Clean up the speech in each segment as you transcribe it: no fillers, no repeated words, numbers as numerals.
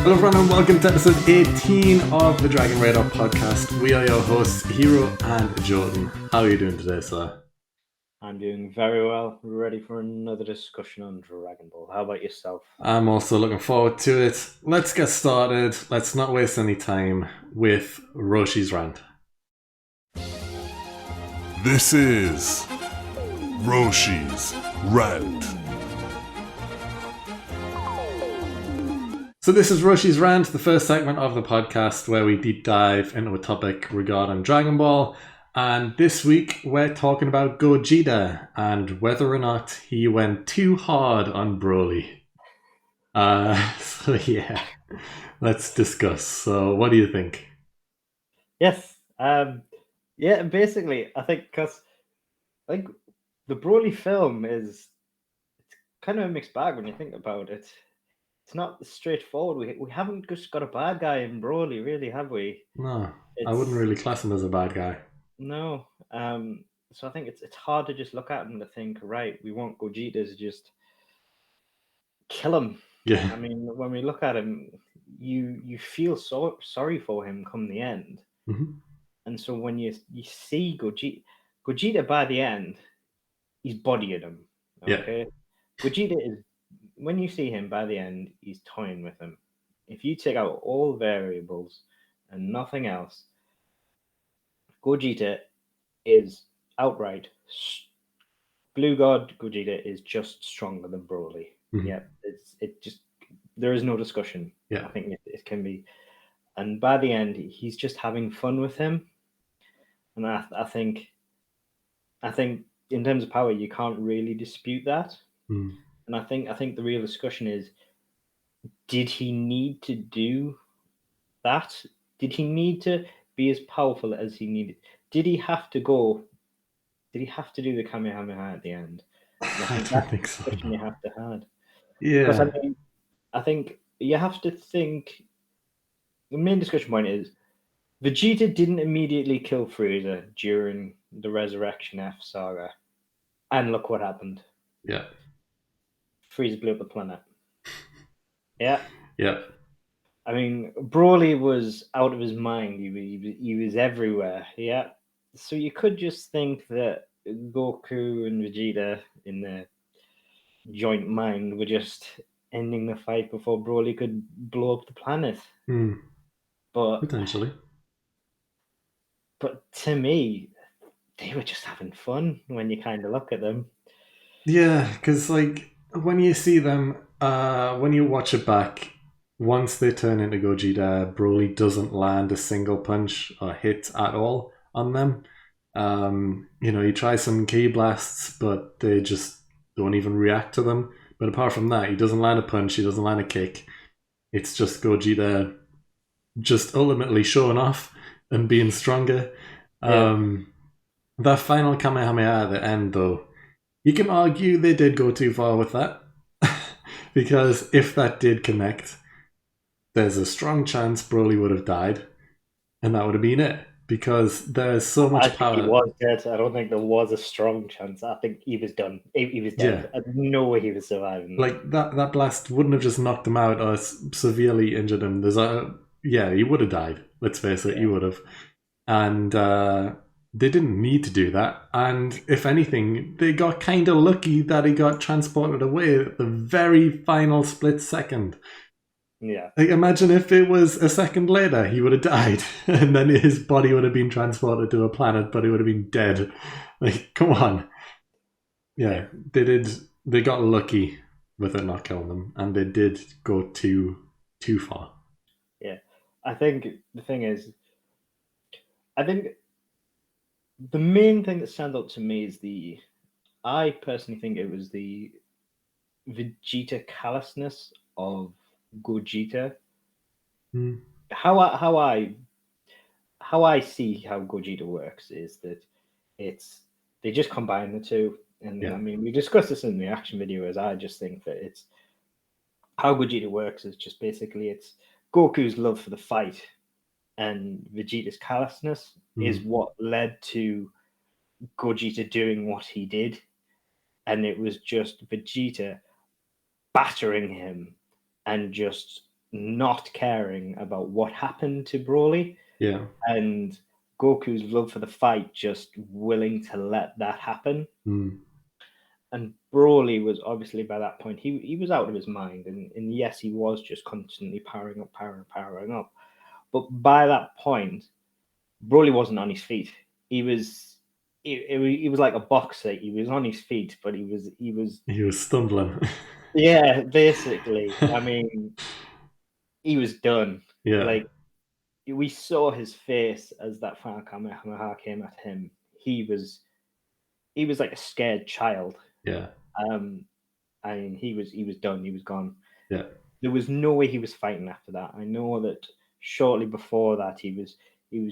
Hello everyone and welcome to episode 18 of the Dragon Radar podcast. We are your hosts, Heeroh and Ajoten. How are you doing today, sir? I'm doing very well. Ready for another discussion on Dragon Ball. How about yourself? I'm also looking forward to it. Let's get started. Let's not waste any time with Roshi's rant. This is Roshi's Rant. So this is Roshi's Rant, the first segment of the podcast where we deep dive into a topic regarding Dragon Ball. And this week we're talking about Gogeta and whether or not he went too hard on Broly. So yeah, let's discuss. So what do you think? Yes. Basically, I think because the Broly film is kind of a mixed bag when you think about it. It's not straightforward. We haven't just got a bad guy in Broly, really, have we? No, I wouldn't really class him as a bad guy. No. So I think it's hard to just look at him to think, right, we want Gogeta to just kill him. Yeah. I mean, when we look at him, you feel so sorry for him come the end. Mm-hmm. And so when you see Gogeta by the end, he's bodying him. Okay. Yeah. Gogeta is, when you see him by the end, he's toying with him. If you take out all variables and nothing else, Gogeta is outright Blue God. Gogeta is just stronger than Broly. Mm-hmm. Yeah, there is no discussion. Yeah, I think it can be. And by the end, he's just having fun with him. And I think in terms of power, you can't really dispute that. Mm. And I think the real discussion is, did he need to do that? Did he need to be as powerful as he needed? Did he have to do the Kamehameha at the end? I don't think so. Question you have to have. Yeah. Because I think you have to think. The main discussion point is Vegeta didn't immediately kill Frieza during the Resurrection F saga, and look what happened. Yeah. Frieza blew up the planet. Yeah. Yeah. I mean, Broly was out of his mind. He was everywhere. Yeah. So you could just think that Goku and Vegeta in their joint mind were just ending the fight before Broly could blow up the planet. But potentially. But to me, they were just having fun when you kind of look at them. Yeah, because when you see them, when you watch it back, once they turn into Gogeta, Broly doesn't land a single punch or hit at all on them. He tries some Ki blasts, but they just don't even react to them. But apart from that, he doesn't land a punch, he doesn't land a kick. It's just Gogeta just ultimately showing off and being stronger. Yeah. That final Kamehameha at the end, though, you can argue they did go too far with that. Because if that did connect, there's a strong chance Broly would have died, and that would have been it. Because there's so much power. He was dead. I don't think there was a strong chance. I think he was done. He was dead. Yeah. No way he was surviving. That blast wouldn't have just knocked him out or severely injured him. He would have died. Let's face it, he would have. And they didn't need to do that. And if anything, they got kind of lucky that he got transported away at the very final split second. Yeah. Imagine if it was a second later, he would have died, and then his body would have been transported to a planet, but he would have been dead. Come on. Yeah, they did. They got lucky with it not killing them, and they did go too far. Yeah, I think the thing is, I think the main thing that stands out to me is I personally think it was the Vegeta callousness of Gogeta. How I see how Gogeta works is that they just combine the two, and I mean we discussed this in the action video. As I just think that it's how Gogeta works is just basically it's Goku's love for the fight and Vegeta's callousness is what led to Gogeta doing what he did, and it was just Vegeta battering him and just not caring about what happened to Broly, Yeah. and Goku's love for the fight just willing to let that happen. Mm. And Broly was obviously by that point he was out of his mind, and yes, he was just constantly powering up. But by that point, Broly wasn't on his feet. He was like a boxer. He was on his feet, but he was stumbling. yeah, basically. I mean, he was done. Yeah. Like, we saw his face as that final Kamehameha came at him. He was like a scared child. Yeah. I mean, he was done. He was gone. Yeah. There was no way he was fighting after that. I know that shortly before that he was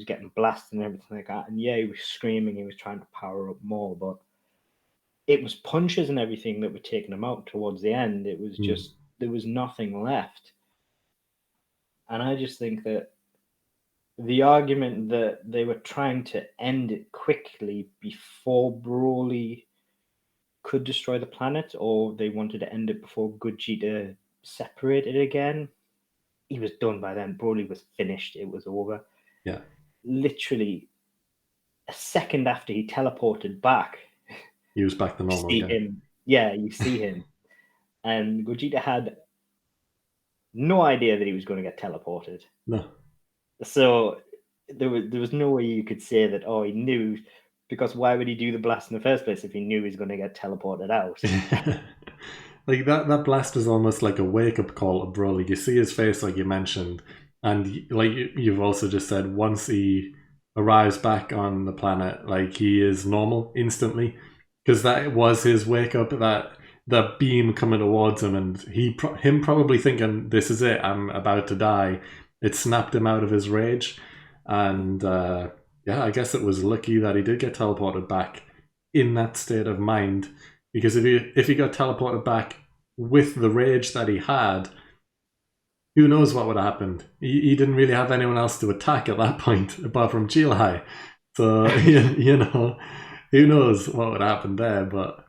getting blasted and everything like that. And yeah, he was screaming. He was trying to power up more, but it was punches and everything that were taking him out towards the end. It was just there was nothing left. And I just think that the argument that they were trying to end it quickly before Broly could destroy the planet, or they wanted to end it before Gogeta separated again, he was done by then. Broly was finished. It was over. Yeah. Literally a second after he teleported back, he was back to normal again. Him. Yeah, you see him. And Gogeta had no idea that he was going to get teleported. No. So there was no way you could say that, oh, he knew, because why would he do the blast in the first place if he knew he was going to get teleported out? Like that blast is almost like a wake-up call to Broly. You see his face, like you mentioned, and like you've also just said, once he arrives back on the planet, like he is normal instantly, because that was his wake-up, that beam coming towards him, and him probably thinking, this is it, I'm about to die. It snapped him out of his rage, and yeah, I guess it was lucky that he did get teleported back in that state of mind, because if he got teleported back with the rage that he had, who knows what would have happened. He didn't really have anyone else to attack at that point apart from Chilai, so you know, who knows what would happen there. But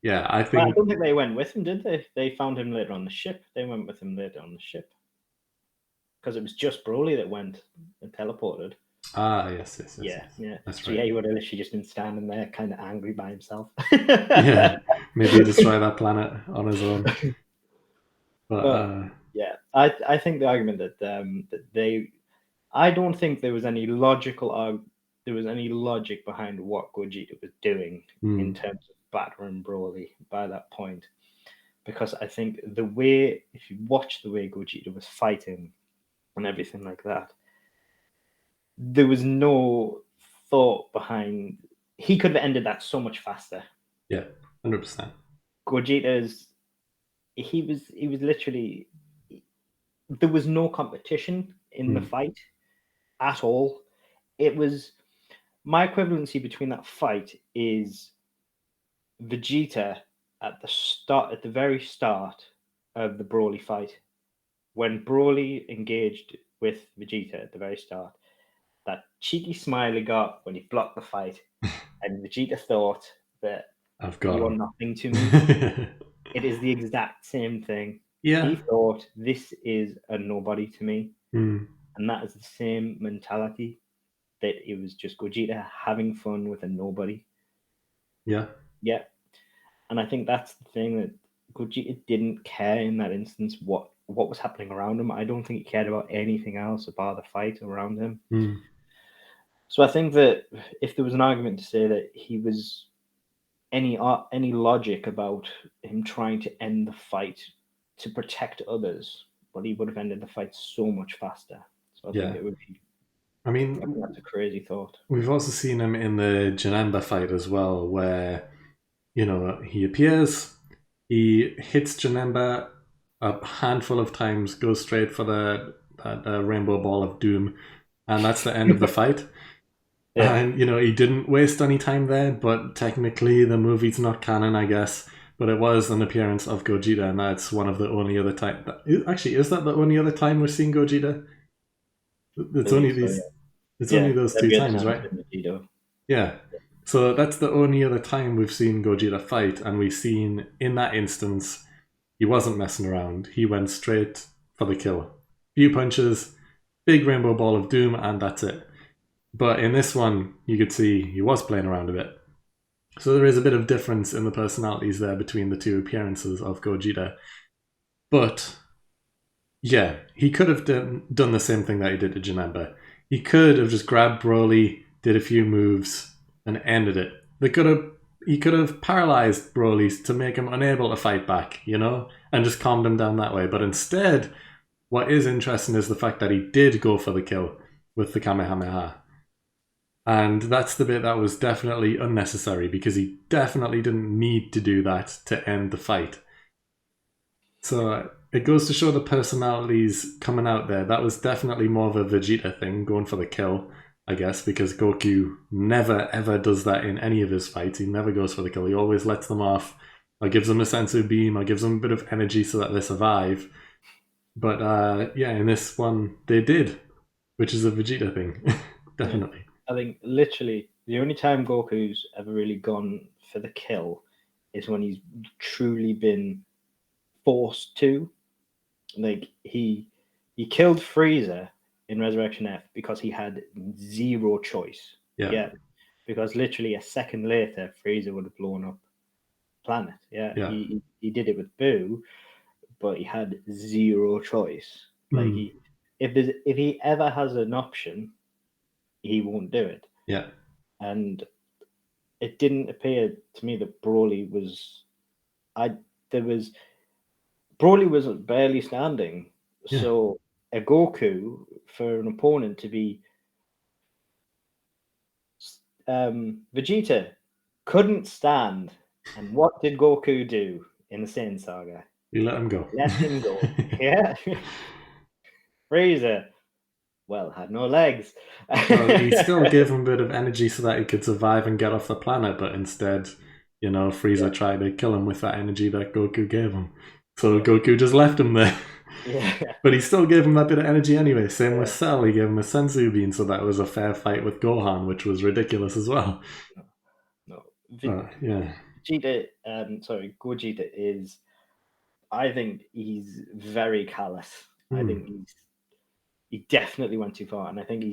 yeah, I don't think they went with him, did they? They found him later on the ship. They went with him later on the ship, because it was just Broly that went and teleported. Ah, yes. Yeah. That's so right. Yeah, he would have literally just been standing there, kind of angry by himself. Yeah, maybe he destroy that planet on his own. But yeah, I think the argument that I don't think there was any logic behind what Gogeta was doing in terms of battering Broly by that point, because I think if you watch the way Gogeta was fighting and everything like that, there was no thought behind. He could have ended that so much faster. Yeah, 100%. Gogeta's, he was literally, there was no competition in the fight at all. It was, my equivalency between that fight is Vegeta at the very start of the Broly fight, when Broly engaged with Vegeta at the very start. That cheeky smile he got when he blocked the fight, and Vegeta thought that you're nothing to me. It is the exact same thing. Yeah. He thought, this is a nobody to me. And that is the same mentality, that it was just Gogeta having fun with a nobody. Yeah. Yeah. And I think that's the thing, that Gogeta didn't care in that instance what was happening around him. I don't think he cared about anything else about the fight around him. So I think that if there was an argument to say that he was any logic about him trying to end the fight to protect others, but he would have ended the fight so much faster. So I think it would be. I mean, that's a crazy thought. We've also seen him in the Janemba fight as well, where he appears, he hits Janemba a handful of times, goes straight for that rainbow ball of doom, and that's the end of the fight. Yeah. And he didn't waste any time there, but technically the movie's not canon, I guess. But it was an appearance of Gogeta, and that's one of the only other time. Actually, is that the only other time we're seeing Gogeta? It's only these. It's only those two times, right? Yeah. So that's the only other time we've seen Gogeta fight, and we've seen in that instance he wasn't messing around. He went straight for the kill. few punches, big rainbow ball of doom, and that's it. But in this one, you could see he was playing around a bit. So there is a bit of difference in the personalities there between the two appearances of Gogeta. But yeah, he could have done the same thing that he did to Janemba. He could have just grabbed Broly, did a few moves, and ended it. He could have paralyzed Broly to make him unable to fight back, and just calmed him down that way. But instead, what is interesting is the fact that he did go for the kill with the Kamehameha. And that's the bit that was definitely unnecessary, because he definitely didn't need to do that to end the fight. So it goes to show the personalities coming out there. That was definitely more of a Vegeta thing, going for the kill, I guess, because Goku never ever does that in any of his fights. He never goes for the kill. He always lets them off, or gives them a sensu beam, or gives them a bit of energy so that they survive. But yeah, in this one, they did, which is a Vegeta thing. Definitely. I think literally the only time Goku's ever really gone for the kill is when he's truly been forced to. Like, he killed Frieza in Resurrection F because he had zero choice. Yeah. Because literally a second later, Frieza would have blown up the planet. Yeah. He did it with Boo, but he had zero choice. Like, if he ever has an option, he won't do it. Yeah. And it didn't appear to me that Broly was Broly was barely standing. Yeah. So a Goku, for an opponent to be Vegeta couldn't stand. And what did Goku do in the Saiyan Saga? You let him go. Let him go. Yeah. Frieza, well, had no legs. Well, he still gave him a bit of energy so that he could survive and get off the planet, but instead, Frieza tried to kill him with that energy that Goku gave him. So Goku just left him there. Yeah. But he still gave him that bit of energy anyway. Same with Cell, he gave him a sensu bean, so that was a fair fight with Gohan, which was ridiculous as well. No. Yeah. Gogeta is, I think he's very callous. I think he definitely went too far, and I think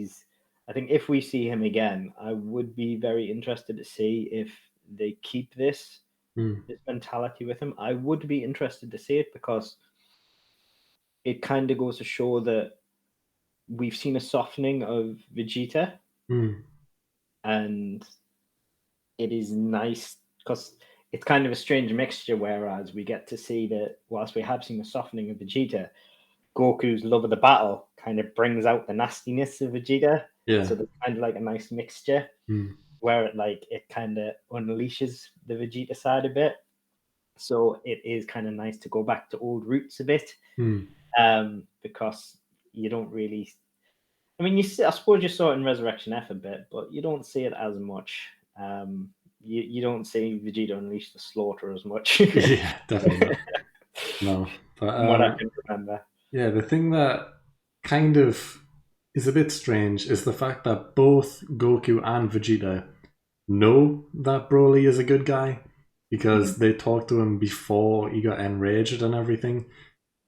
if we see him again, I would be very interested to see if they keep this mentality with him. I would be interested to see it, because it kind of goes to show that we've seen a softening of Vegeta, and it is nice because it's kind of a strange mixture, whereas we get to see that whilst we have seen a softening of Vegeta, Goku's love of the battle kind of brings out the nastiness of Vegeta. Yeah. So there's kind of like a nice mixture where it kind of unleashes the Vegeta side a bit. So it is kind of nice to go back to old roots a bit, because you don't really. I mean, I suppose you saw it in Resurrection F a bit, but you don't see it as much. You don't see Vegeta unleash the slaughter as much. Yeah, definitely not. No, but what I can remember. Yeah, the thing that kind of is a bit strange is the fact that both Goku and Vegeta know that Broly is a good guy, because they talked to him before he got enraged and everything.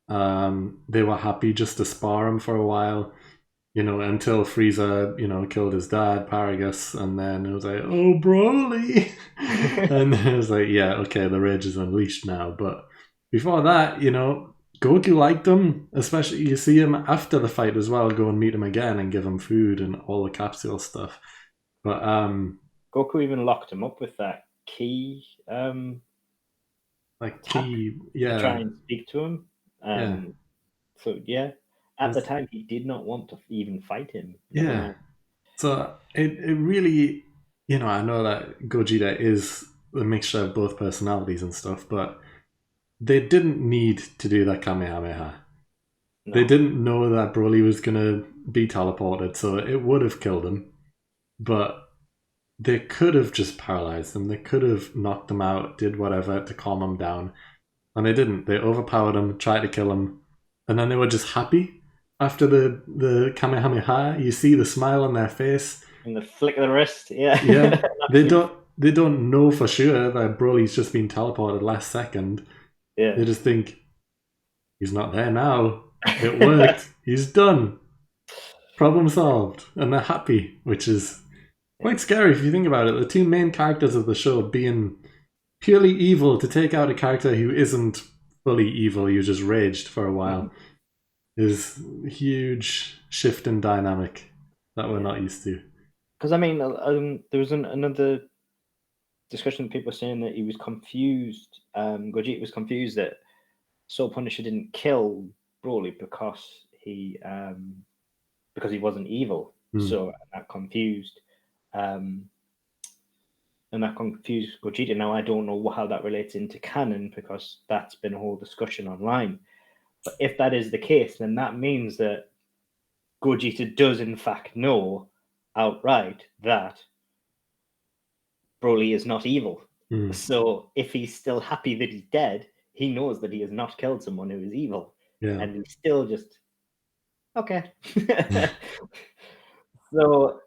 They were happy just to spar him for a while, until Frieza, killed his dad, Paragus, and then it was like, oh, Broly! And then it was like, yeah, okay, the rage is unleashed now. But before that, Goku liked him, especially you see him after the fight as well, go and meet him again and give him food and all the capsule stuff. But Goku even locked him up with that key, key, yeah, to try and speak to him. So yeah, at the time he did not want to even fight him. Yeah. So it really, I know that Gogeta is a mixture of both personalities and stuff, but they didn't need to do that Kamehameha. No. They didn't know that Broly was going to be teleported, so it would have killed him. But they could have just paralyzed him. They could have knocked him out, did whatever to calm him down. And they didn't. They overpowered him, tried to kill him. And then they were just happy after the Kamehameha. You see the smile on their face. And the flick of the wrist, yeah. Yeah. They don't know for sure that Broly's just been teleported last second. Yeah. They just think, he's not there now. It worked. He's done. Problem solved. And they're happy, which is quite scary if you think about it. The two main characters of the show being purely evil to take out a character who isn't fully evil, you just raged for a while, is a huge shift in dynamic that we're not used to. Because, I mean, there was another discussion of people saying that he was confused. Gogeta was confused that Soul Punisher didn't kill Broly because he wasn't evil. So that confused Gogeta. Now I don't know how that relates into canon because that's been a whole discussion online. But if that is the case, then that means that Gogeta does in fact know outright that Broly is not evil. So if he's still happy that he's dead, he knows that he has not killed someone who is evil. Yeah. And he's still just okay. So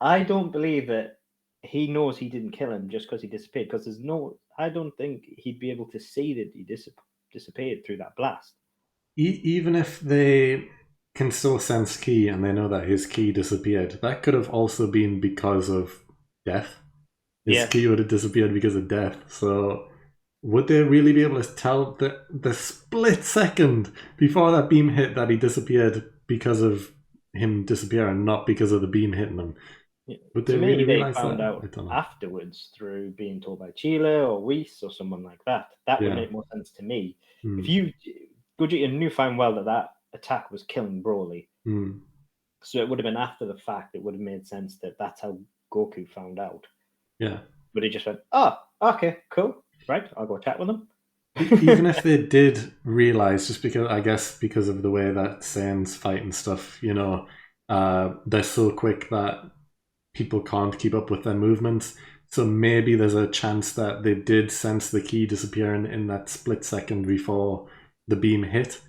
I don't believe that he knows he didn't kill him just because he disappeared, because I don't think he'd be able to see that he disappeared through that blast. Even if they can still sense ki and they know that his ki disappeared, that could have also been because of death. His ki would have disappeared because of death. So would they really be able to tell the split second before that beam hit that he disappeared because of him disappearing, not because of the beam hitting him? Would they really realize that? Found out afterwards through being told by Chile or Whis or someone like that. That would make more sense to me. If Gogeta knew fine well that attack was killing Broly, so it would have been after the fact. It would have made sense that that's how Goku found out. Yeah, but he just went, "Oh, okay, cool, right, I'll go chat with them." Even if they did realize, just because of the way that Saiyans fight and stuff, they're so quick that people can't keep up with their movements. So maybe there's a chance that they did sense the ki disappearing in that split second before the beam hit.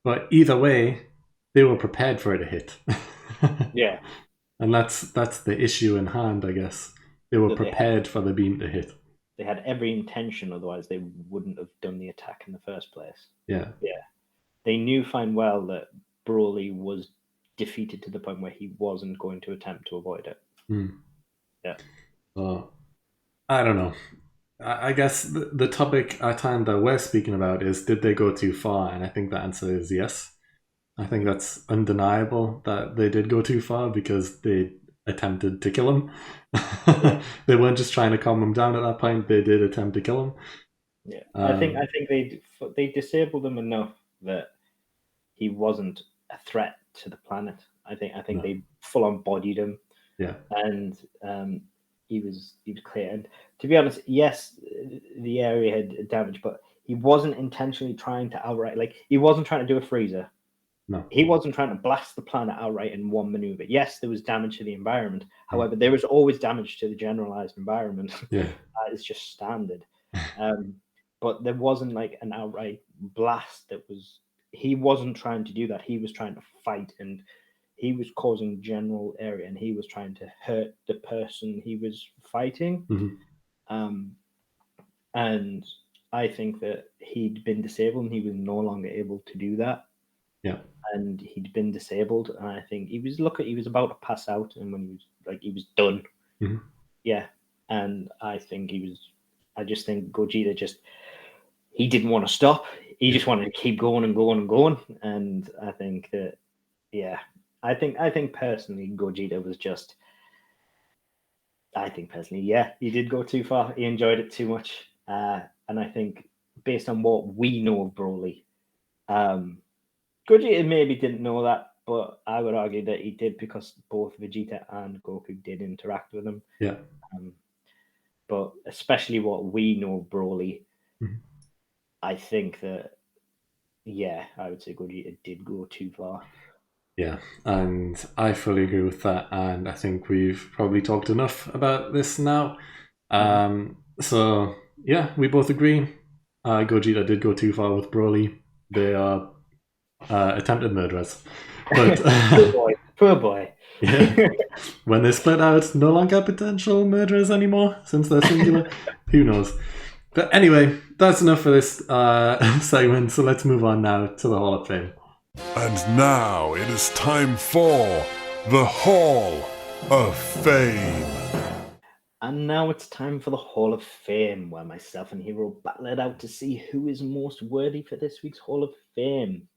But either way, they were prepared for it to hit. Yeah. And that's the issue in hand, I guess. They were prepared for the beam to hit. They had every intention, otherwise they wouldn't have done the attack in the first place. Yeah. Yeah. They knew fine well that Broly was defeated to the point where he wasn't going to attempt to avoid it. Yeah. So, I don't know. I guess the topic at hand that we're speaking about is, did they go too far? And I think the answer is yes. I think that's undeniable that they did go too far because they attempted to kill him. They weren't just trying to calm him down at that point. They did attempt to kill him. Yeah, I think they disabled him enough that he wasn't a threat to the planet. I think they full on bodied him. Yeah, and he was clear. And to be honest, yes, the area had damage, but he wasn't intentionally trying to outright, he wasn't trying to do a freezer. No, he wasn't trying to blast the planet outright in one maneuver. Yes, there was damage to the environment. However, there was always damage to the generalized environment. Yeah, that is just standard. But there wasn't an outright blast. He wasn't trying to do that. He was trying to fight, and he was causing general area, and he was trying to hurt the person he was fighting. And I think that he'd been disabled and he was no longer able to do that. Yeah. And he'd been disabled, and I think he was about to pass out, and when he was done. Yeah. And I just think Gogeta he didn't want to stop. He just wanted to keep going and going and going. And I think that, yeah, I think personally, Gogeta was he did go too far. He enjoyed it too much. And I think based on what we know of Broly, Gogeta maybe didn't know that, but I would argue that he did because both Vegeta and Goku did interact with him. Yeah. But especially what we know of Broly, I think that, yeah, I would say Gogeta did go too far. Yeah, and I fully agree with that, and I think we've probably talked enough about this now. So, yeah, we both agree. Gogeta did go too far with Broly. They are attempted murderers. But, poor boy. Yeah. When they split out, no longer potential murderers anymore, since they're singular. Who knows? But anyway, that's enough for this segment, so let's move on now to the Hall of Fame. And now it is time for the Hall of Fame. And now it's time for the Hall of Fame, where myself and Heeroh battle it out to see who is most worthy for this week's Hall of Fame.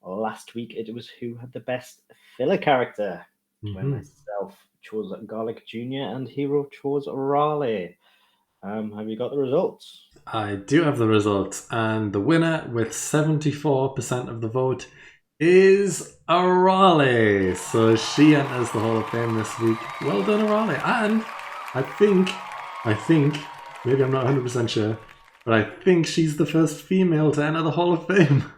Last week it was who had the best filler character, where myself chose Garlic Jr. and Heeroh chose Raleigh. Have you got the results? I do have the results, and the winner with 74% of the vote is Raleigh. So she enters the Hall of Fame this week. Well done, Raleigh. And I think, maybe I'm not 100% sure, but I think she's the first female to enter the Hall of Fame.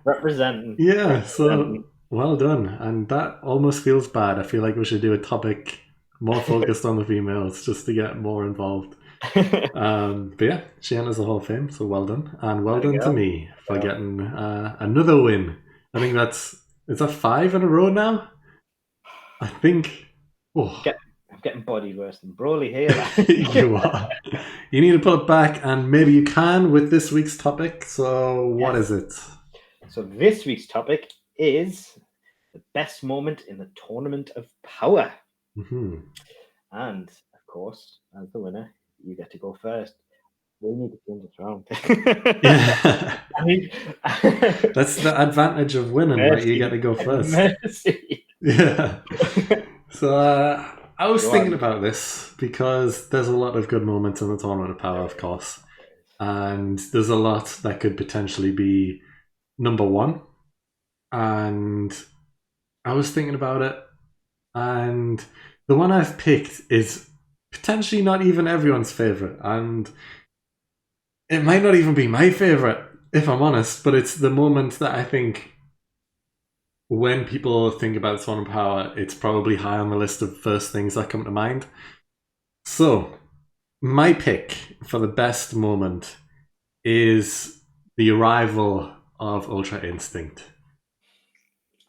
Representing. Yeah, so well done. And that almost feels bad. I feel like we should do a topic more focused on the females just to get more involved. But yeah, she enters the Hall of Fame, so well done. And well done to me for getting another win. I think is that 5 in a row now? I think. Oh. I'm getting body worse than Broly here. You are. You need to pull it back, and maybe you can with this week's topic. So what is it? So this week's topic is the best moment in the Tournament of Power. And, of course, as the winner, you get to go first. We need to change this round. That's the advantage of winning, right? You get to go first. Mercy. Yeah. So I was thinking about this because there's a lot of good moments in the Tournament of Power, of course. And there's a lot that could potentially be number one. And I was thinking about it. And the one I've picked is potentially not even everyone's favourite. And it might not even be my favourite, if I'm honest. But it's the moment that I think when people think about Tournament of Power, it's probably high on the list of first things that come to mind. So, my pick for the best moment is the arrival of Ultra Instinct.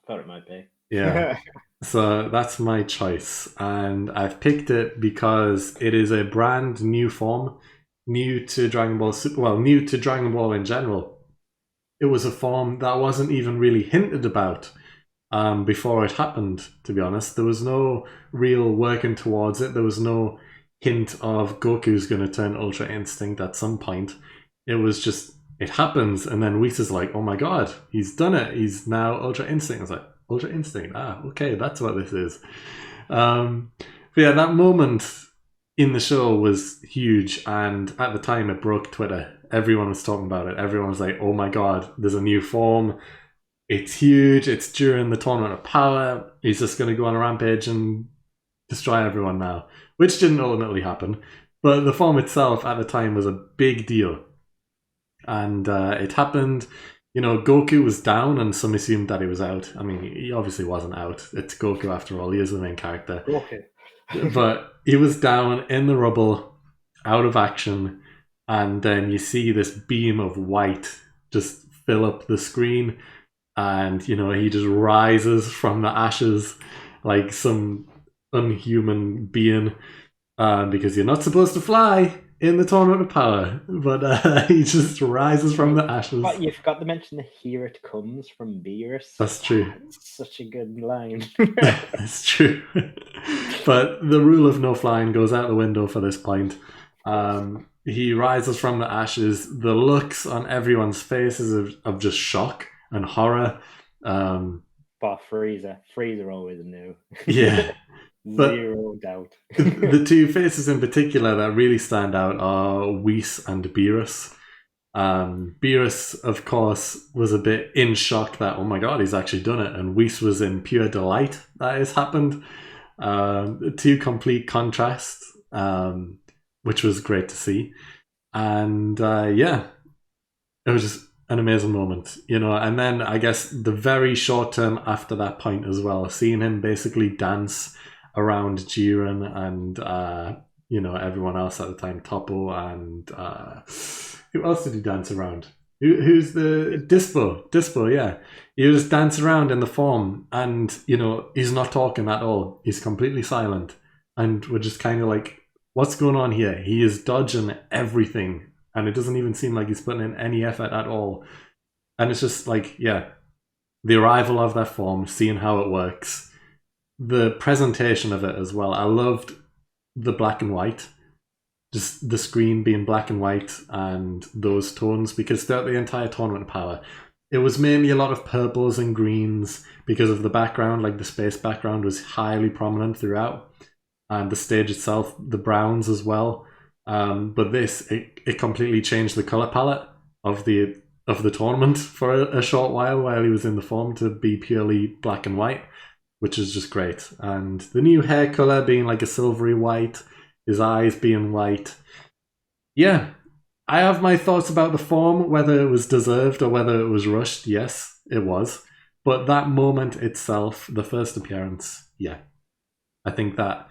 Thought it might be. Yeah. So that's my choice, and I've picked it because it is a brand new form, new to Dragon Ball Super, well, new to Dragon Ball in general. It was a form that wasn't even really hinted about before it happened, to be honest. There was no real working towards it. There was no hint of Goku's going to turn Ultra Instinct at some point. It was just, it happens, and then Whis like, oh my god, he's done it. He's now Ultra Instinct. I was like, Ultra Instinct. Okay, that's what this is. But yeah, that moment in the show was huge, and at the time it broke Twitter. Everyone was talking about it. Everyone was like, oh my god, there's a new form. It's huge. It's during the Tournament of Power. He's just going to go on a rampage and destroy everyone now, which didn't ultimately happen. But the form itself at the time was a big deal. And it happened. You know, Goku was down and some assumed that he was out. I mean, he obviously wasn't out. It's Goku after all. He is the main character. Okay. But he was down in the rubble, out of action. And then you see this beam of white just fill up the screen. And, you know, he just rises from the ashes like some unhuman being. Because you're not supposed to fly in the Tournament of Power, but he just rises from the ashes. But you forgot to mention the "Here It Comes" from Beerus. That's true. It's such a good line. That's true. But the rule of no flying goes out the window for this point. He rises from the ashes. The looks on everyone's faces of just shock and horror. But Freezer always knew. Yeah. But zero doubt. The two faces in particular that really stand out are Whis and Beerus. Beerus, of course, was a bit in shock that, oh my god, he's actually done it. And Whis was in pure delight that it's happened. Two complete contrasts, which was great to see. And yeah, it was just an amazing moment, you know. And then I guess the very short term after that point as well, seeing him basically dance around Jiren and you know, everyone else at the time, Toppo and who else did he dance around? Who's the Dispo? Yeah, he just dance around in the form, and you know, he's not talking at all. He's completely silent, and we're just kind of like, what's going on here? He is dodging everything, and it doesn't even seem like he's putting in any effort at all. And it's just like, yeah, the arrival of that form, seeing how it works, the presentation of it as well. I loved the black and white, just the screen being black and white and those tones, because throughout the entire Tournament of Power, it was mainly a lot of purples and greens because of the background, like the space background was highly prominent throughout, and the stage itself, the browns as well. But this, it completely changed the color palette of the tournament for a short while he was in the form to be purely black and white, which is just great. And the new hair color being like a silvery white, his eyes being white. Yeah, I have my thoughts about the form, whether it was deserved or whether it was rushed. Yes, it was. But that moment itself, the first appearance, yeah. I think that,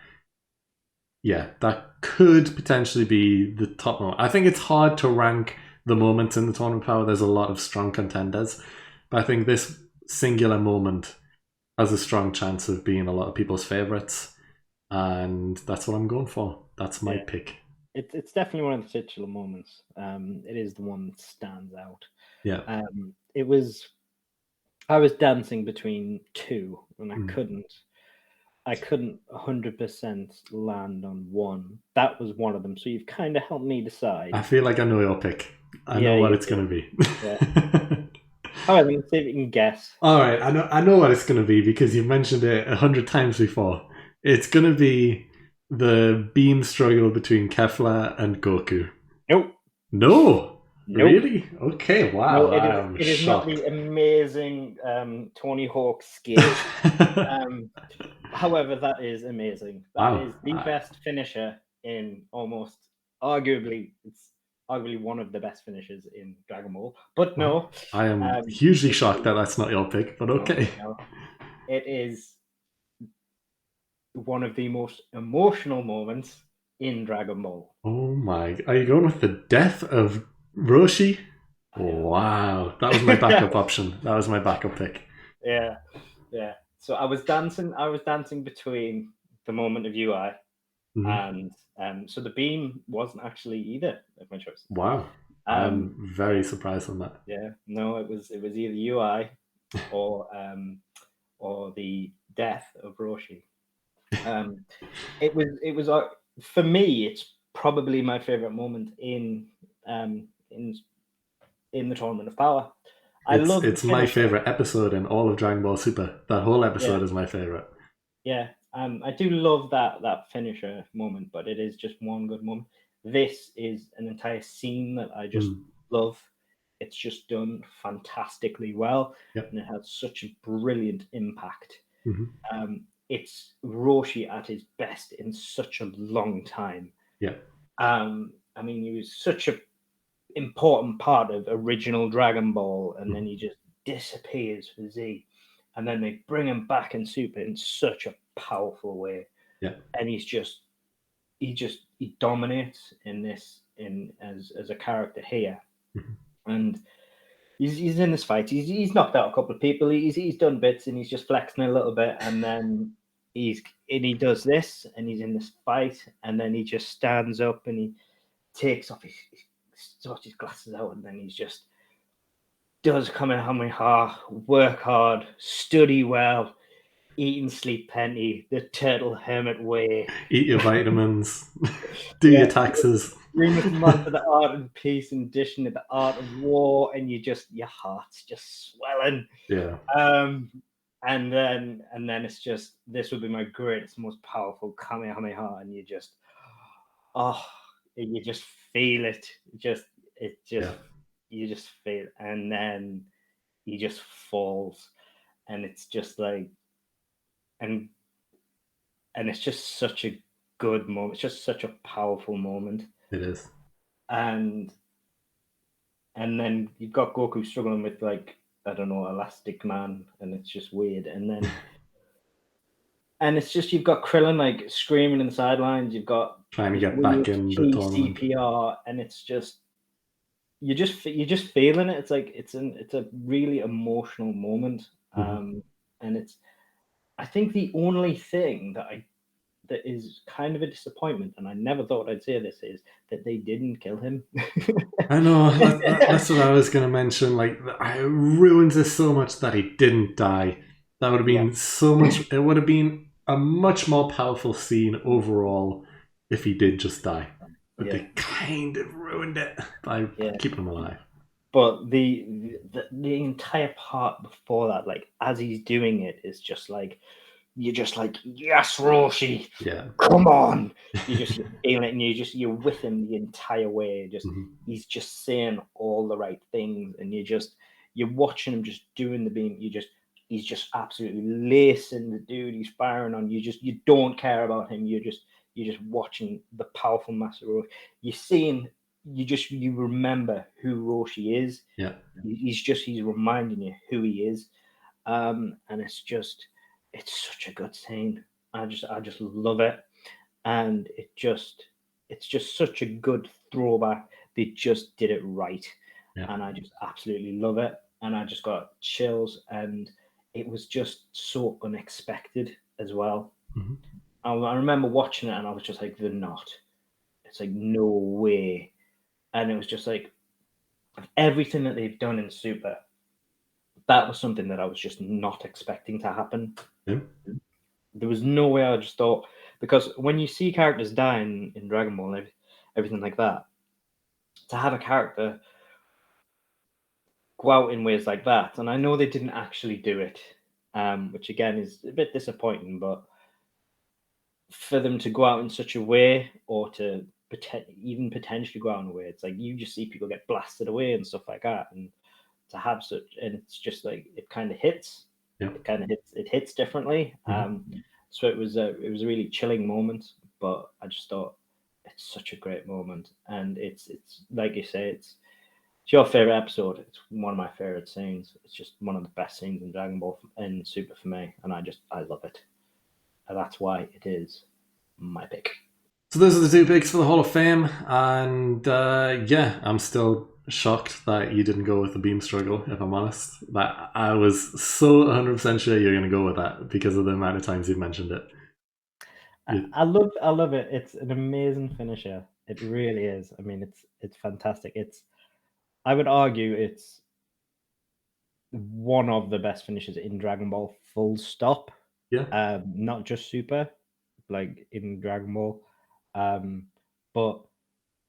yeah, that could potentially be the top moment. I think it's hard to rank the moments in the Tournament of Power. There's a lot of strong contenders. But I think this singular moment has a strong chance of being a lot of people's favourites. And that's what I'm going for. That's my pick. It's definitely one of the titular moments. It is the one that stands out. Yeah. I was dancing between two, and I couldn't 100% land on one. That was one of them. So you've kind of helped me decide. I feel like I know your pick. I know what it's going to be. Yeah. However, let's see if you can guess. All right, I know what it's going to be because you've mentioned it 100 times before. It's going to be the beam struggle between Kefla and Goku. Nope. No? Nope. Really? Okay, wow. No, it is not the amazing Tony Hawk skate. However, that is amazing. That is the best finisher in almost arguably one of the best finishers in Dragon Ball. But no. I am hugely shocked that that's not your pick, but okay. No. It is one of the most emotional moments in Dragon Ball. Oh my. Are you going with the death of Roshi? Wow. That was my backup option. That was my backup pick. Yeah. So I was dancing between the moment of UI and so the beam wasn't actually either of my choices. Wow. I'm very surprised on that. Yeah. No, it was either UI or the death of Roshi. It was for me, it's probably my favorite moment in the Tournament of Power. It's my favorite episode in all of Dragon Ball Super. That whole episode is my favorite. Yeah, I do love that finisher moment, but it is just one good moment. This is an entire scene that I just love. It's just done fantastically well, and it has such a brilliant impact. It's Roshi at his best in such a long time. Yeah. I mean, he was such an important part of original Dragon Ball, and then he just disappears for Z, and then they bring him back in Super in such a powerful way. Yeah. And he dominates in this as a character here, and he's in this fight. He's knocked out a couple of people. He's done bits, and he's just flexing a little bit, and then he does this, and he's in this fight, and then he just stands up and he takes off his glasses out, and then he's just does Kamehameha, work hard, study well, eat and sleep plenty, the turtle hermit way. Eat your vitamins, do your taxes. Dream of man for the art and peace and dishing at the art of war, and your heart's just swelling. Yeah. And then it's just, this would be my greatest, most powerful Kamehameha, and you just feel it. You just feel it, and then he just falls, and it's just like, and it's just such a good moment. It's just such a powerful moment. It is. And then you've got Goku struggling with, like, I don't know, Elastic Man, and it's just weird. And then and it's just, you've got Krillin like screaming in the sidelines. You've got trying to get back in the tournament. CPR, and it's just you're just feeling it. It's like it's a really emotional moment. And it's, I think the only thing that that is kind of a disappointment, and I never thought I'd say this, is that they didn't kill him. I know, that's what I was going to mention. Like, it ruins it so much that he didn't die. That would have been so much, it would have been a much more powerful scene overall if he did just die. But they kind of ruined it by keeping him alive. But the entire part before that, like, as he's doing it, is just like, you're just like, yes, Roshi, come on. You're feeling it, and you're with him the entire way. He's just saying all the right things, and you're watching him just doing the beam. He's just absolutely lacing the dude he's firing on. You don't care about him. You're just watching the powerful Master Roshi. You're seeing, you remember who Roshi is. Yeah, he's reminding you who he is, and it's such a good scene. I just love it, and it's just such a good throwback. They just did it right, and I just absolutely love it. And I just got chills, and it was just so unexpected as well. Mm-hmm. I remember watching it, and I was just like, they're not. It's like, no way. And it was just like, everything that they've done in Super, that was something that I was just not expecting to happen. Yeah. There was no way. I just thought, because when you see characters die in Dragon Ball and everything like that, to have a character go out in ways like that, and I know they didn't actually do it, which again is a bit disappointing, but for them to go out in such a way, or to even potentially go out in a way, it's like you just see people get blasted away and stuff like that, and to have such, and it's just like, it kind of hits. It hits differently. So it was a really chilling moment, but I just thought it's such a great moment, and it's like you say, it's your favorite episode. It's one of my favorite scenes. It's just one of the best scenes in Dragon Ball and Super for me, and I love it, and that's why it is my pick. So those are the two picks for the Hall of Fame, and I'm still shocked that you didn't go with the beam struggle, if I'm honest. That I was so 100% sure you're going to go with that because of the amount of times you've mentioned it. I love it. It's an amazing finisher. It really is. I mean, it's fantastic. I would argue it's one of the best finishes in Dragon Ball, full stop. Yeah. Not just Super, like in Dragon Ball. But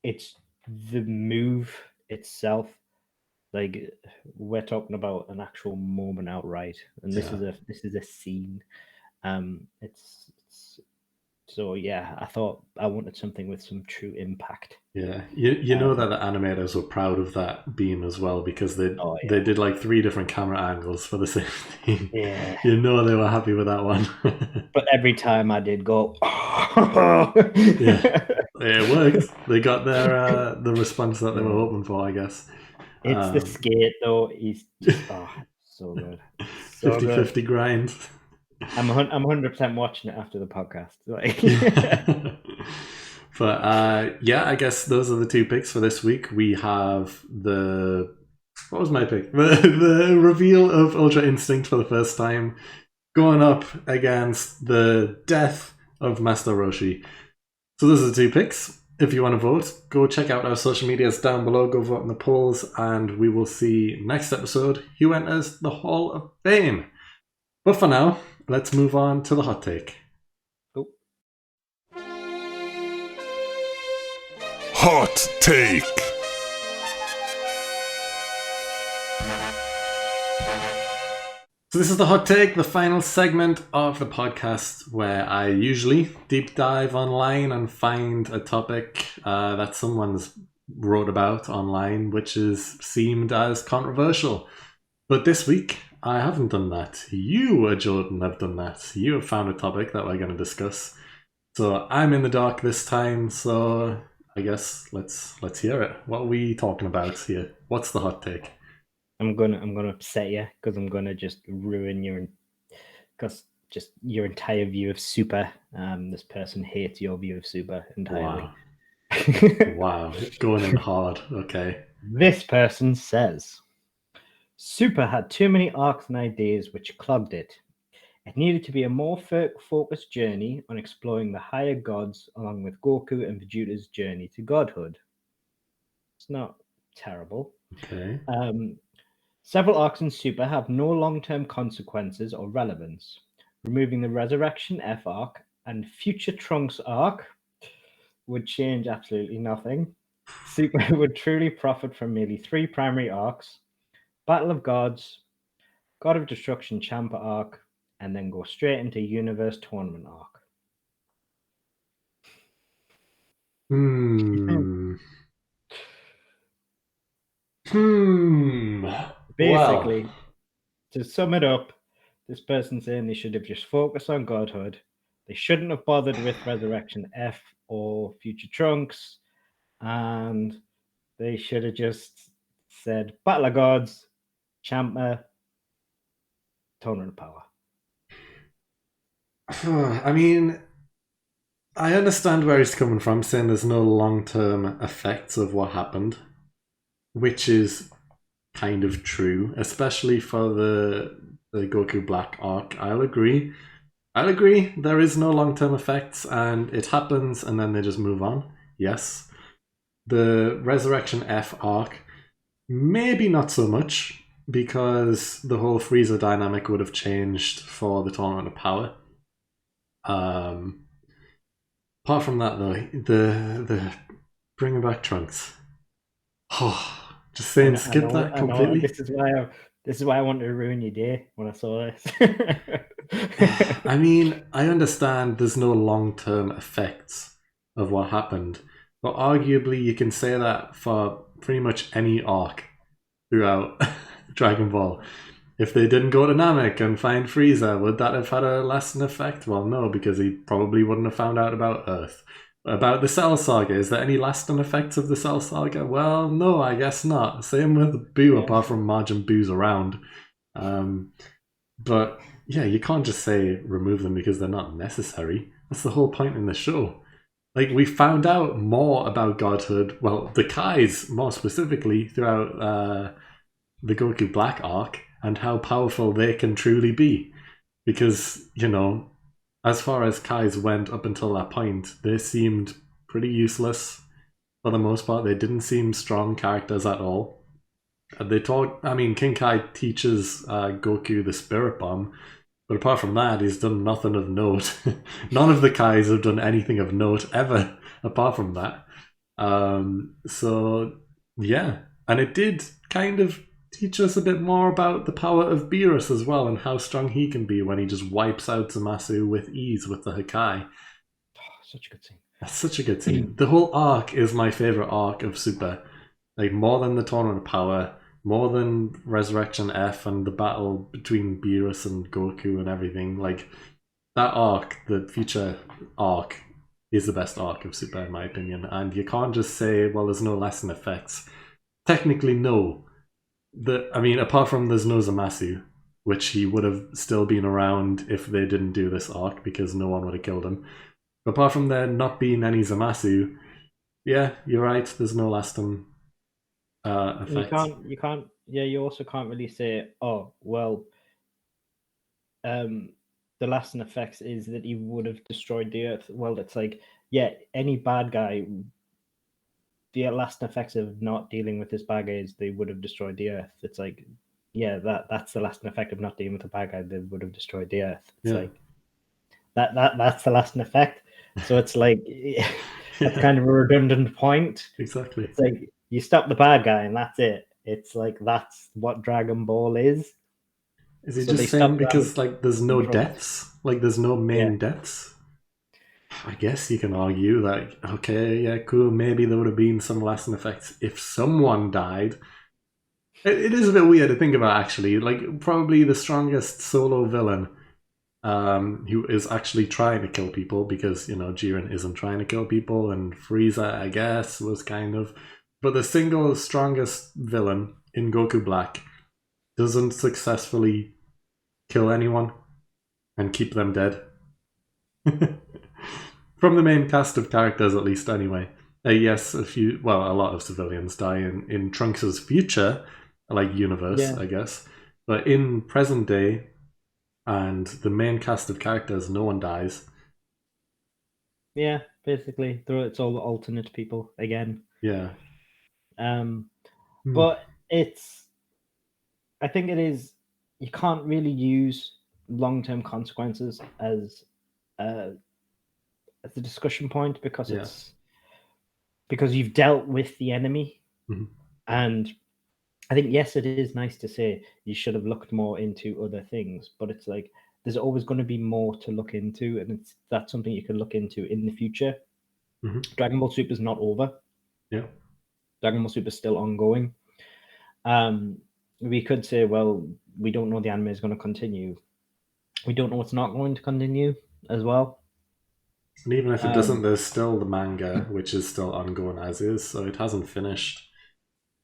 it's the move itself. Like, we're talking about an actual moment outright, and this is a scene. So I thought I wanted something with some true impact. Yeah, you know that the animators were proud of that beam as well, because they did like 3 different camera angles for the same thing. Yeah, you know they were happy with that one. But every time I did go, it worked. They got their the response that they were hoping for, I guess. It's the skate though. He's just so good. 50-50 grind. I'm 100% watching it after the podcast. But I guess those are the 2 picks for this week. We have what was my pick? The reveal of Ultra Instinct for the first time, going up against the death of Master Roshi. So those are the 2 picks. If you want to vote, go check out our social medias down below, go vote in the polls, and we will see next episode who enters the Hall of Fame. But for now, let's move on to the hot take. Hot take. So this is the hot take, the final segment of the podcast where I usually deep dive online and find a topic that someone's wrote about online which is seemed as controversial. But this week, I haven't done that. You, Ajoten, have done that. You have found a topic that we're going to discuss. So I'm in the dark this time, so I guess let's hear it. What are we talking about here? What's the hot take? I'm gonna upset you because I'm gonna just ruin your entire view of Super. This person hates your view of Super entirely. Wow, going in hard. Okay. This person says, Super had too many arcs and ideas which clogged it. It needed to be a more focused journey on exploring the higher gods, along with Goku and Vegeta's journey to godhood. It's not terrible. Okay. Several arcs in Super have no long-term consequences or relevance. Removing the Resurrection F arc and Future Trunks arc would change absolutely nothing. Super would truly profit from merely 3 primary arcs: Battle of Gods, God of Destruction Champa arc, and then go straight into Universe Tournament arc. Basically, Well, to sum it up, this person's saying they should have just focused on Godhood. They shouldn't have bothered with Resurrection F or Future Trunks, and they should have just said Battle of Gods, Champa, Tournament of Power. I mean, I understand where he's coming from, saying there's no long-term effects of what happened, which is kind of true, especially for the Goku Black Arc. I'll agree. There is no long-term effects, and it happens, and then they just move on. Yes. The Resurrection F arc, maybe not so much, because the whole Frieza dynamic would have changed for the Tournament of Power. Apart from that, though, the bringing back Trunks. Oh, just saying, skip that completely. This is why I wanted to ruin your day when I saw this. I mean, I understand there's no long-term effects of what happened, but arguably you can say that for pretty much any arc throughout Dragon Ball. If they didn't go to Namek and find Frieza, would that have had a lasting effect? Well, no, because he probably wouldn't have found out about Earth. About the Cell Saga, is there any lasting effects of the Cell Saga? Well, no, I guess not. Same with Buu, apart from Majin Buu's around. But yeah, you can't just say remove them because they're not necessary. That's the whole point in the show. Like, we found out more about Godhood, well, the Kais more specifically, throughout the Goku Black Arc, and how powerful they can truly be. Because, you know, as far as Kais went up until that point, they seemed pretty useless for the most part. They didn't seem strong characters at all. King Kai teaches Goku the Spirit Bomb, but apart from that, he's done nothing of note. None of the Kais have done anything of note ever, apart from that. So, yeah. And it did kind of teach us a bit more about the power of Beerus as well, and how strong he can be when he just wipes out Zamasu with ease with the Hakai. Such a good scene. That's such a good scene. The whole arc is my favourite arc of Super. Like, more than the Tournament of Power, more than Resurrection F and the battle between Beerus and Goku and everything. Like, that arc, the future arc, is the best arc of Super in my opinion. And you can't just say, well, there's no lasting effects. Technically, no. Apart from there's no Zamasu, which he would have still been around if they didn't do this arc, because no one would have killed him. But apart from there not being any Zamasu, yeah, you're right, there's no lasting effects. You also can't really say, oh, well, the lasting effects is that he would have destroyed the Earth. Well, it's like, yeah, any bad guy, the lasting effects of not dealing with this bad guy is they would have destroyed the Earth. It's like, yeah, that's the lasting effect of not dealing with the bad guy. They would have destroyed the Earth. It's like that's the lasting effect. So it's like that's kind of a redundant point. Exactly. It's like you stop the bad guy and that's it. It's like that's what Dragon Ball is. Is he just saying because like there's no deaths? Like there's no main deaths? I guess you can argue that, okay, yeah, cool, maybe there would have been some lasting effects if someone died. It is a bit weird to think about, actually. Like, probably the strongest solo villain who is actually trying to kill people, because, you know, Jiren isn't trying to kill people, and Frieza, I guess, was kind of... But the single strongest villain in Goku Black doesn't successfully kill anyone and keep them dead. From the main cast of characters, at least, anyway. Yes, a lot of civilians die in Trunks' future, like, universe, I guess. But in present day, and the main cast of characters, no one dies. Yeah, basically, it's all alternate people again. Yeah. Um, Hmm. but I think it is. You can't really use long-term consequences uh, as a discussion point because Yeah. because you've dealt with the enemy, Mhm. and I think yes, it is nice to say you should have looked more into other things, but it's like there's always going to be more to look into, and that's something you can look into in the future. Mhm. Dragon Ball Super is not over. Yeah. Dragon Ball Super is still ongoing. We could say, well, we don't know the anime is going to continue. We don't know what's not going to continue as well. And even if it doesn't, there's still the manga, which is still ongoing as is, so it hasn't finished.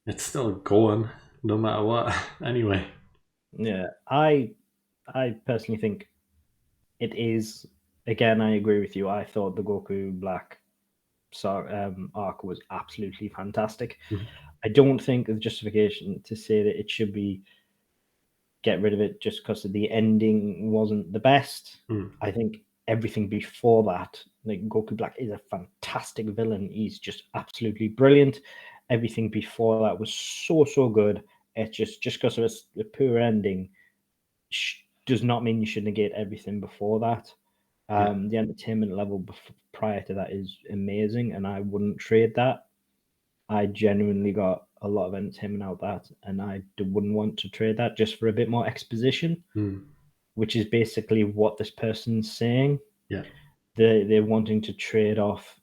It's still going, no matter what. Anyway. Yeah, I personally think it is. Again, I agree with you. I thought the Goku Black arc was absolutely fantastic. Mhm. I don't think the justification to say that it should be get rid of it just because the ending wasn't the best. Mm. I think everything before that, like Goku Black is a fantastic villain. He's just absolutely brilliant. Everything before that was so good. It's just because of a poor ending does not mean you should negate everything before that. The entertainment level prior to that is amazing, and I wouldn't trade that. I genuinely got a lot of entertainment out of that, and I wouldn't want to trade that just for a bit more exposition, which is basically what this person's saying. Yeah. They're wanting to trade off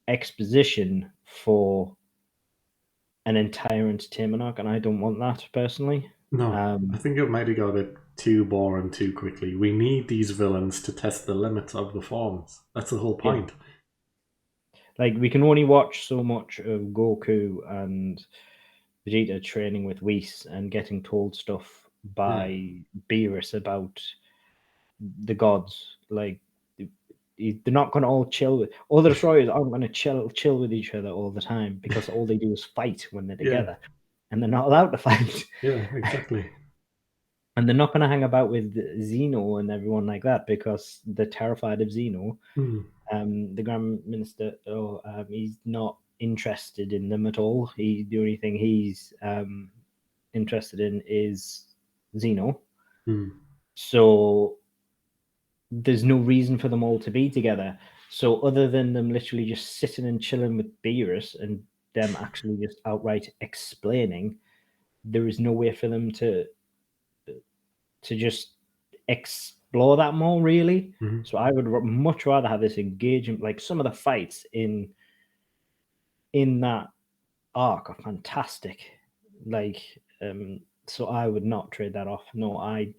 exposition for an entire entertainment arc, and I don't want that personally. No, I think it might have got a bit too boring too quickly. We need these villains to test the limits of the forms. That's the whole point. Like, we can only watch so much of Goku and Vegeta training with Whis and getting told stuff by Beerus about the gods. Like, they're not going to all chill. All the destroyers aren't going to chill with each other all the time because all they do is fight when they're together, and they're not allowed to fight. Yeah, exactly. And they're not going to hang about with Zeno and everyone like that because they're terrified of Zeno. The Grand Minister, he's not interested in them at all. The only thing he's interested in is Zeno. So there's no reason for them all to be together. So other than them literally just sitting and chilling with Beerus and them actually just outright explaining, there is no way for them to just explore that more, really. So I would much rather have this engagement. Like, some of the fights in that arc are fantastic. Like, so I would not trade that off. No, I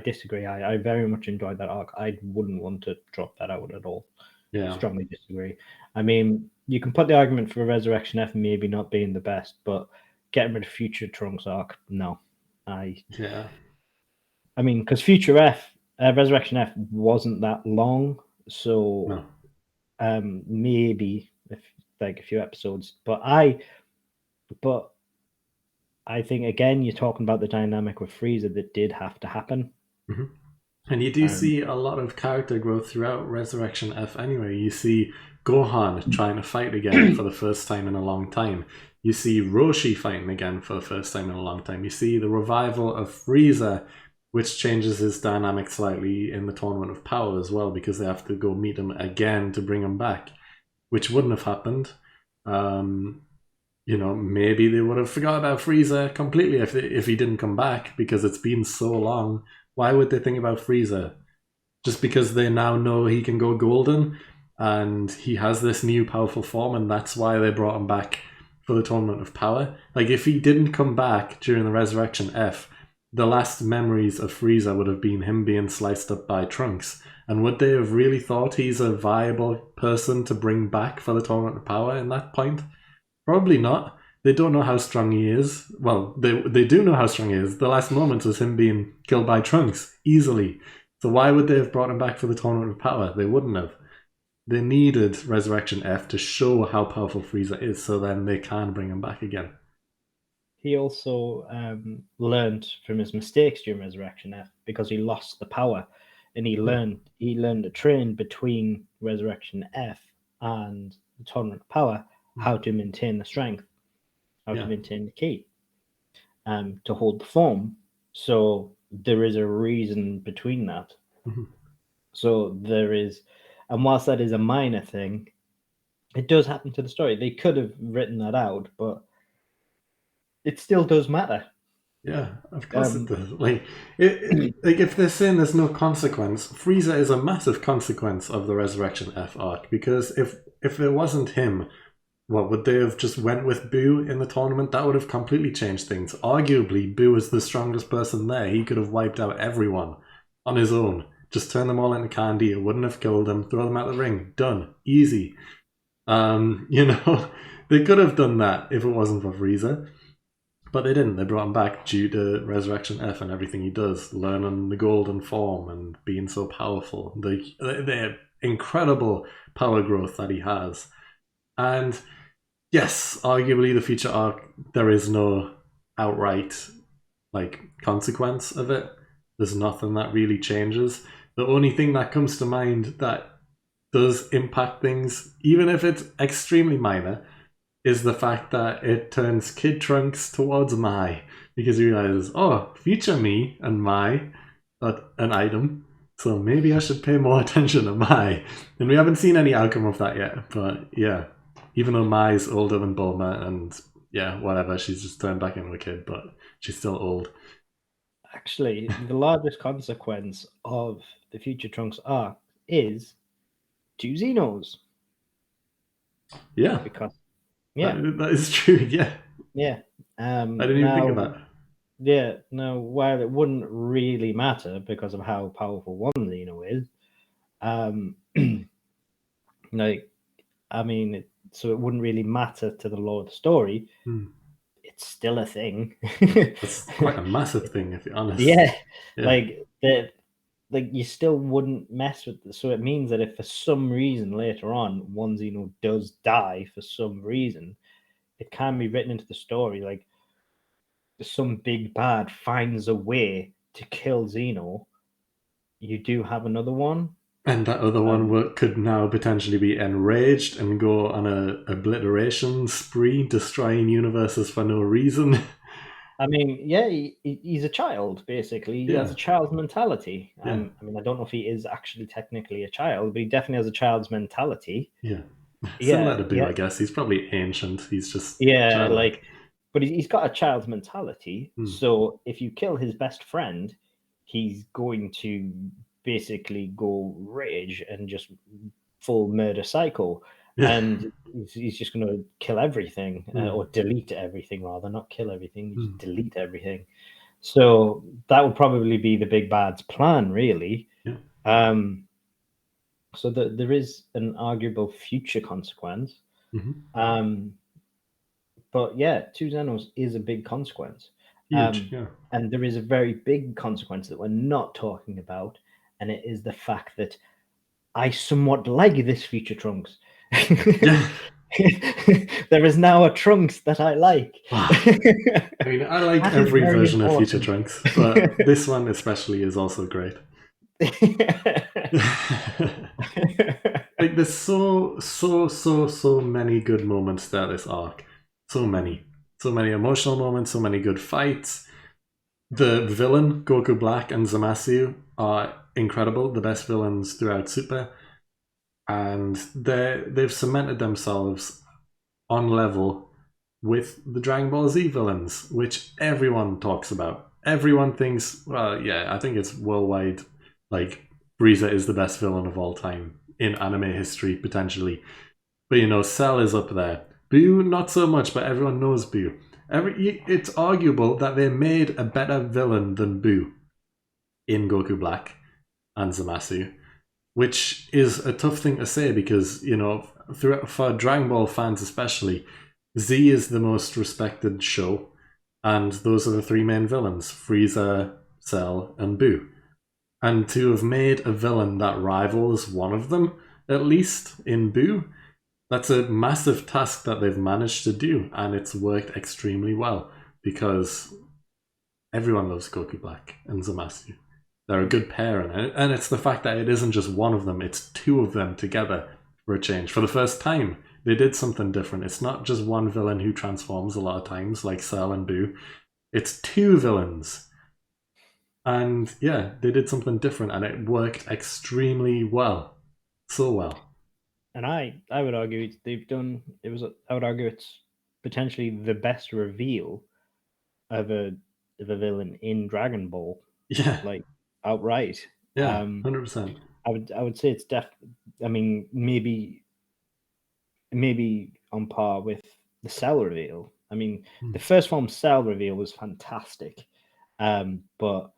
disagree. I very much enjoyed that arc. I wouldn't want to drop that out at all. Yeah. Strongly disagree. I mean, you can put the argument for Resurrection F maybe not being the best, but getting rid of Future Trunks arc, no. Yeah. I mean, because Future F, Resurrection F wasn't that long, so maybe like a few episodes. But I think, again, you're talking about the dynamic with Frieza that did have to happen. And you do see a lot of character growth throughout Resurrection F anyway. You see Gohan trying to fight again for the first time in a long time. You see Roshi fighting again for the first time in a long time. You see the revival of Frieza, which changes his dynamic slightly in the Tournament of Power as well, because they have to go meet him again to bring him back, which wouldn't have happened. Maybe they would have forgot about Frieza completely if he didn't come back, because it's been so long. Why would they think about Frieza? Just because they now know he can go golden and he has this new powerful form, and that's why they brought him back for the Tournament of Power? Like, if he didn't come back during the Resurrection F, the last memories of Frieza would have been him being sliced up by Trunks. And would they have really thought he's a viable person to bring back for the Tournament of Power in that point? Probably not. They don't know how strong he is. Well, they do know how strong he is. The last moment was him being killed by Trunks, easily. So why would they have brought him back for the Tournament of Power? They wouldn't have. They needed Resurrection F to show how powerful Frieza is, so then they can bring him back again. he also learned from his mistakes during Resurrection F because he lost the power, and he learned to train between Resurrection F and the Tournament of Power how to maintain the strength, how to maintain the key, to hold the form. So there is a reason between that. So there is, and whilst that is a minor thing, it does happen to the story. They could have written that out, but it still does matter. Yeah, of course it does. Like if they're saying there's no consequence, Frieza is a massive consequence of the Resurrection F arc, because if there wasn't him, what would they have just went with Boo in the tournament? That would have completely changed things. Arguably, Boo is the strongest person there. He could have wiped out everyone on his own. Just turn them all into candy. It wouldn't have killed them. Throw them out the ring. Done. Easy. They could have done that if it wasn't for Frieza. But they didn't. They brought him back due to Resurrection F and everything he does. Learning the golden form and being so powerful. The incredible power growth that he has. And yes, arguably the future arc, there is no outright consequence of it. There's nothing that really changes. The only thing that comes to mind that does impact things, even if it's extremely minor, is the fact that it turns Kid Trunks towards Mai, because he realizes, oh, future me and Mai are an item, so maybe I should pay more attention to Mai. And we haven't seen any outcome of that yet, but yeah, even though Mai's older than Bulma and yeah, whatever, she's just turned back into a kid, but she's still old. Actually, the largest consequence of the Future Trunks arc is 2 Xenos. Yeah. Because that is true, yeah. Yeah. I didn't even think of that. Yeah. Now, while it wouldn't really matter because of how powerful one Xeno is, so it wouldn't really matter to the lore of the story. It's still a thing. It's quite a massive thing, if you're honest. Yeah. You still wouldn't mess with this. So it means that if for some reason later on one Xeno does die for some reason, it can be written into the story like some big bad finds a way to kill Xeno. You do have another one. And that other one could now potentially be enraged and go on a obliteration spree, destroying universes for no reason. I mean, yeah, he's a child, basically. He has a child's mentality. I don't know if he is actually technically a child, but he definitely has a child's mentality. Yeah. Similar to Boo, I guess. He's probably ancient. He's just childlike. But he's got a child's mentality. So if you kill his best friend, he's going to basically go rage and just full murder cycle. And he's just going to kill everything, or delete everything rather, not kill everything, just delete everything. So that would probably be the big bad's plan, really. So there is an arguable future consequence. But yeah, 2 Xenos is a big consequence. Huge, and there is a very big consequence that we're not talking about, and it is the fact that I somewhat like this future Trunks. There is now a Trunks that I like. I mean, I like every version of Future Trunks, but this one especially is also great. There's so many good moments throughout this arc. So many emotional moments, so many good fights. The villain, Goku Black and Zamasu, are incredible, the best villains throughout Super. And they've cemented themselves on level with the Dragon Ball Z villains, which everyone talks about. Everyone thinks, I think it's worldwide, Frieza is the best villain of all time in anime history, potentially. But, Cell is up there. Boo, not so much, but everyone knows Boo. It's arguable that they made a better villain than Boo in Goku Black and Zamasu, which is a tough thing to say because, for Dragon Ball fans especially, Z is the most respected show, and those are the 3 main villains, Frieza, Cell, and Boo. And to have made a villain that rivals one of them, at least in Boo, that's a massive task that they've managed to do, and it's worked extremely well. because everyone loves Goku Black and Zamasu. They're a good pair, and it's the fact that it isn't just one of them, it's two of them together for a change. For the first time, they did something different. It's not just one villain who transforms a lot of times, like Cell and Boo. It's two villains. And yeah, they did something different, and it worked extremely well. So well. And I would argue I would argue it's potentially the best reveal of a villain in Dragon Ball. Yeah. Like outright. Yeah, 100%. I would say it's I mean, maybe on par with the Cell reveal. I mean, the first form Cell reveal was fantastic, but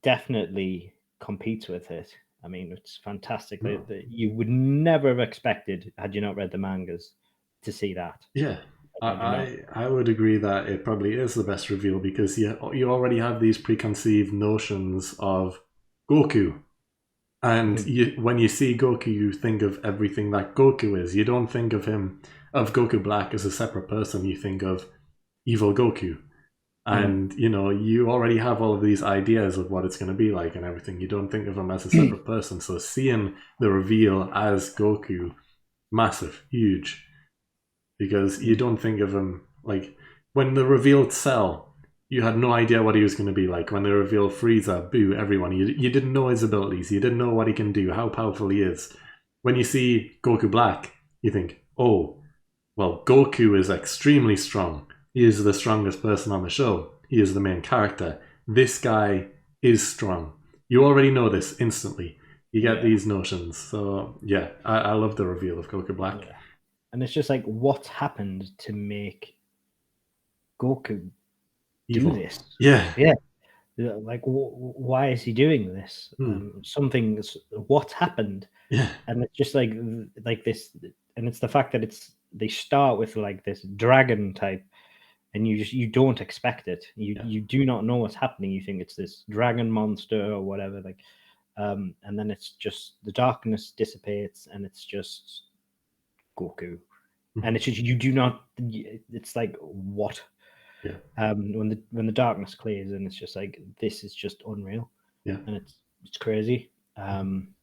definitely competes with it. I mean, it's fantastic that you would never have expected, had you not read the mangas, to see that. Yeah, I would agree that it probably is the best reveal, because you already have these preconceived notions of Goku. And when you see Goku, you think of everything that Goku is. You don't think of Goku Black as a separate person. You think of evil Goku. And, you already have all of these ideas of what it's going to be like and everything. You don't think of him as a separate person. So seeing the reveal as Goku, massive, huge. Because you don't think of him, like, when they revealed Cell, you had no idea what he was going to be like. When they revealed Frieza, Boo, everyone, you didn't know his abilities. You didn't know what he can do, how powerful he is. When you see Goku Black, you think, oh, well, Goku is extremely strong. He is the strongest person on the show. He is the main character. This guy is strong. You already know this instantly. You get these notions. So, yeah, I love the reveal of Goku Black. Yeah. And it's just like, what happened to make Goku do this? Yeah. Yeah. Like, why is he doing this? What happened? Yeah. And it's just like this, and it's the fact that they start with like this dragon type, and you don't expect it. You do not know what's happening. You think it's this dragon monster or whatever. Like, and then it's just the darkness dissipates, and it's just Goku, and it's just you do not. It's like what? Yeah. When the darkness clears, and it's just like, this is just unreal. Yeah. And it's crazy. And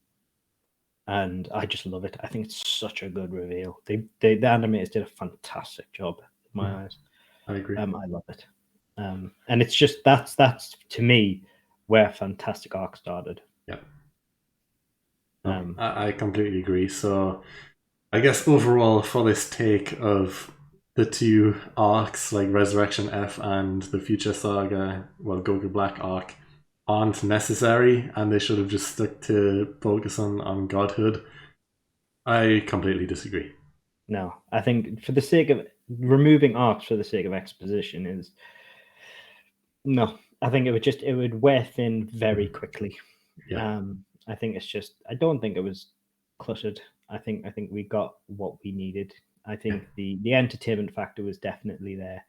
I just love it. I think it's such a good reveal. The animators did a fantastic job in my eyes. I agree. I love it. And it's just that's to me where Fantastic Arc started. Yeah. I completely agree. So I guess overall, for this take of the two arcs, like Resurrection F and the Future Saga, well, Goku Black Arc, aren't necessary, and they should have just stuck to focusing on godhood. I completely disagree. No, I think for the sake of removing arcs for the sake of exposition is no. I think it would wear thin very quickly. Yeah. I think it's just, I don't think it was cluttered. I think we got what we needed. I think the entertainment factor was definitely there.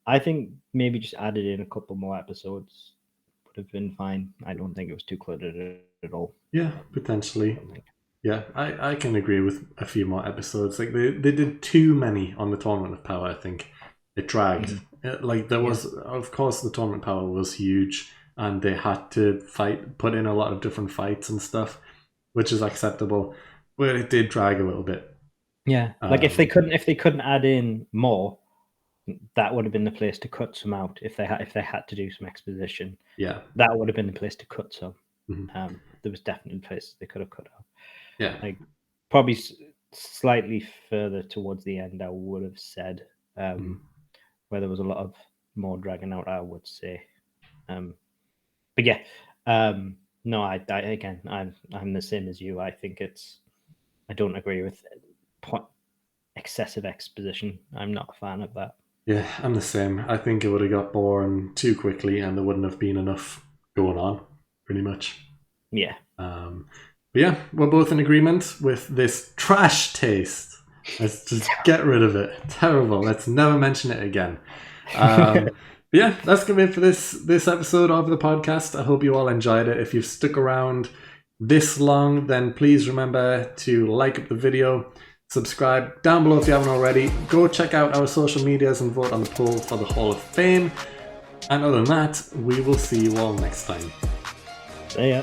I think maybe just added in a couple more episodes would have been fine. I don't think it was too cluttered at all. Yeah, potentially. Yeah, I can agree with a few more episodes. Like they did too many on the Tournament of Power. I think it dragged. Like there was, of course, the Tournament of Power was huge, and they had to put in a lot of different fights and stuff, which is acceptable. But it did drag a little bit. Yeah, like if they couldn't add in more, that would have been the place to cut some out. If they had to do some exposition, yeah, that would have been the place to cut some. There was definitely places they could have cut out. Yeah, like probably slightly further towards the end, I would have said, where there was a lot of more dragging out, I would say. But yeah, no, I'm the same as you. I think I don't agree with excessive exposition. I'm not a fan of that. Yeah, I'm the same. I think it would have got boring too quickly, and there wouldn't have been enough going on, pretty much. Yeah. But yeah, we're both in agreement with this trash taste. Let's just get rid of it. Terrible. Let's never mention it again. But yeah, that's going to be it for this episode of the podcast. I hope you all enjoyed it. If you've stuck around this long, then please remember to like up the video, Subscribe down below if you haven't already. Go check out our social medias and vote on the poll for the Hall of Fame. And other than that, we will see you all next time. See ya.